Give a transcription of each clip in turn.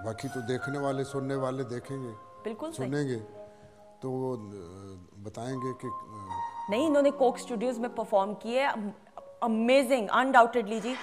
باقی تو دیکھنے والے سننے والے دیکھیں گے، بالکل سنیں گے تو وہ بتائیں گے کہ نہیں، انہوں نے کوک اسٹوڈیوز میں پرفارم کیے، امیزنگ انڈاؤٹیڈلی جی،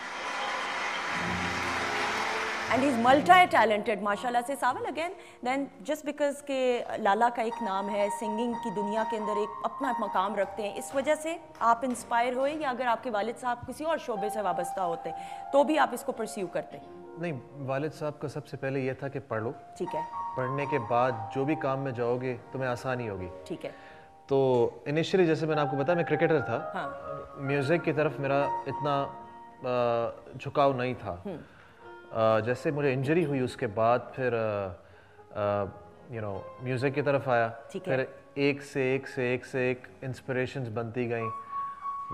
and he is multi talented ماشاء اللہ سے. Saval again then just because کہ لالا کا ایک نام ہے، سنگنگ کی دنیا کے اندر ایک اپنا مقام رکھتے ہیں، اس وجہ سے آپ انسپائر ہوئے، یا اگر آپ کے والد صاحب کسی اور شعبے سے وابستہ ہوتے تو بھی آپ اس کو پرسیو کرتے؟ نہیں، والد صاحب کا سب سے پہلے یہ تھا کہ پڑھ لو، ٹھیک ہے، پڑھنے کے بعد جو بھی کام میں جاؤ گے تمہیں آسانی ہوگی. ٹھیک ہے. تو انیشلی جیسے میں نے آپ کو بتایا میں کرکٹر تھا، ہاں، میوزک کی طرف میرا اتنا جھکاؤ نہیں تھا. جیسے مجھے انجری ہوئی اس کے بعد پھر میوزک کی طرف آیا، پھر ایک سے ایک انسپریشنز بنتی گئیں.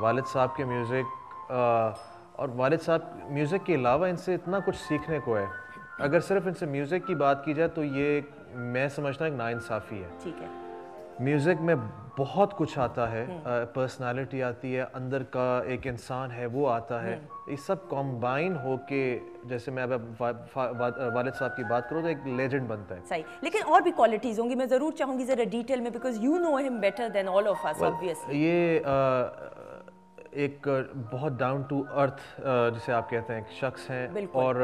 والد صاحب کے میوزک اور والد صاحب میوزک کے علاوہ ان سے اتنا کچھ سیکھنے کو ہے. اگر صرف ان سے میوزک کی بات کی جائے تو یہ میں سمجھتا ہوں ایک ناانصافی ہے. ٹھیک ہے. میوزک میں بہت کچھ آتا ہے، پرسنالٹی آتی ہے، اندر کا ایک انسان ہے وہ آتا ہے، یہ سب کمبائن ہو کے جیسے میں اب والد صاحب کی بات کروں تو ایک لیجنڈ بنتا ہے. صحیح، لیکن اور بھی کوالٹیز ہوں گی، میں ضرور چاہوں گی ذرا ڈیٹیل میں، بیکاز یو نو ہم better than all of us obviously. یہ ایک بہت ڈاؤن ٹو ارتھ جسے آپ کہتے ہیں شخص ہیں، اور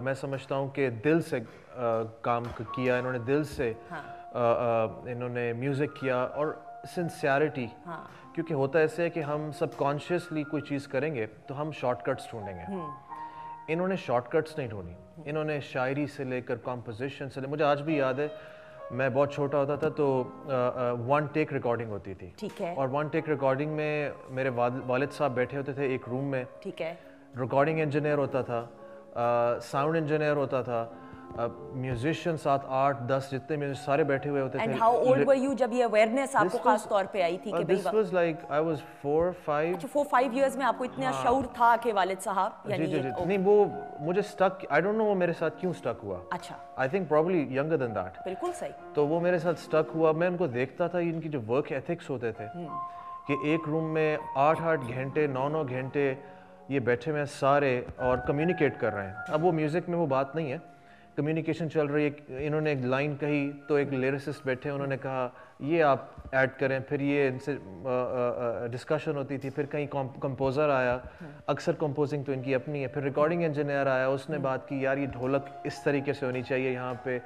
میں سمجھتا ہوں کہ دل سے کام کیا انہوں نے، دل سے انہوں نے میوزک کیا، اور سنسیئرٹی. کیونکہ ہوتا ایسے ہے کہ ہم سب کانشیسلی کوئی چیز کریں گے تو ہم شارٹ کٹس ڈھونڈیں گے. انہوں نے شارٹ کٹس نہیں ڈھونڈی، انہوں نے شاعری سے لے کر کمپوزیشن سے مجھے آج بھی یاد ہے میں بہت چھوٹا ہوتا تھا تو ون ٹیک ریکارڈنگ ہوتی تھی. ٹھیک ہے. اور ون ٹیک ریکارڈنگ میں میرے والد صاحب بیٹھے ہوتے تھے ایک روم میں. ٹھیک ہے. ریکارڈنگ انجینئر ہوتا تھا، ساؤنڈ انجینئر ہوتا تھا، میوزیشین 7 8 10 جتنے میوزک سارے بیٹھے ہوئے ہوتے تھے. And how old were you جب یہ اویئرنیس آپ کو خاص طور پہ آئی تھی کہ this was like I was 4 5. اچھا 4 5 ایئرز میں آپ کو اتنا شعور تھا کہ والد صاحب یعنی جی نہیں وہ مجھے اسٹک، آئی ڈونٹ نو وہ میرے ساتھ کیوں اسٹک ہوا. اچھا. I think probably younger than that. بالکل صحیح. تو وہ میرے ساتھ اسٹک ہوا. میں ان کو دیکھتا تھا ان کی جو ورک ایتھکس ہوتے تھے کہ ایک روم میں 8 8 گھنٹے 9 9 گھنٹے یہ بیٹھے ہوئے سارے اور کمیونیکیٹ کر رہے ہیں. اب وہ میوزک میں وہ بات نہیں ہے، کمیونیکیشن چل رہی ہے. انہوں نے ایک لائن کہی تو ایک لیریسسٹ بیٹھے انہوں نے کہا یہ آپ ایڈ کریں، پھر یہ ان سے ڈسکشن ہوتی تھی. پھر کہیں کمپوزر آیا، اکثر کمپوزنگ تو ان کی اپنی ہے. پھر ریکارڈنگ انجینئر آیا، اس نے بات کی یار یہ ڈھولک اس طریقے سے ہونی چاہیے، یہاں پہ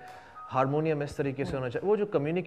ہارمونیم اس طریقے سے ہونا چاہیے. وہ جو کمیونیکیشن